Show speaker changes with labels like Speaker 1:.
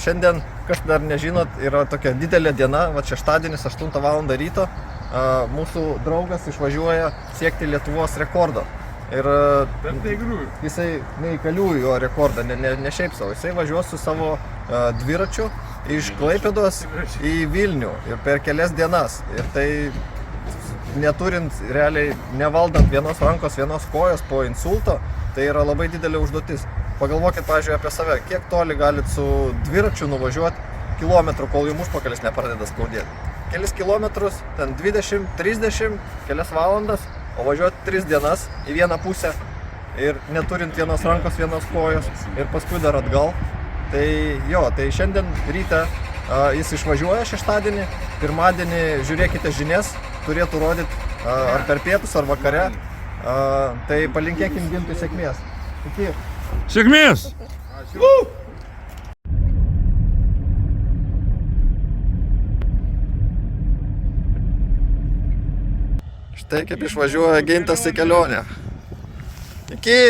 Speaker 1: šiandien, kas dar nežinot, yra tokia didelė diena, va šeštadienis 8 val. Ryto. Mūsų draugas išvažiuoja siekti Lietuvos rekordo. Ir jisai neįkaliųjų rekordą, ne šiaip savo. Jisai važiuos su savo dviračiu iš Klaipėdos į Vilnių ir per kelias dienas. Ir tai neturint realiai, nevaldant vienos rankos, vienos kojos po insulto, tai yra labai didelė užduotis. Pagalvokit, pavyzdžiui, apie save, kiek toli galit su dviračiu nuvažiuoti kilometrų, kol jums užpakalis nepradeda skaudėti. Kelis kilometrus, ten 20, 30, kelias valandas, o važiuoti 3 dienas į vieną pusę ir neturint vienos rankos, vienos kojos ir paskui dar atgal. Tai jo, tai šiandien ryte jis išvažiuoja šeštadienį, pirmadienį žiūrėkite žinias, turėtų rodyti ar per pietus, ar vakare. Tai palinkėkim Gintui sėkmės. Iki.
Speaker 2: Sėkmės!
Speaker 1: Štai kaip išvažiuoja Gintas į kelionę. Iki!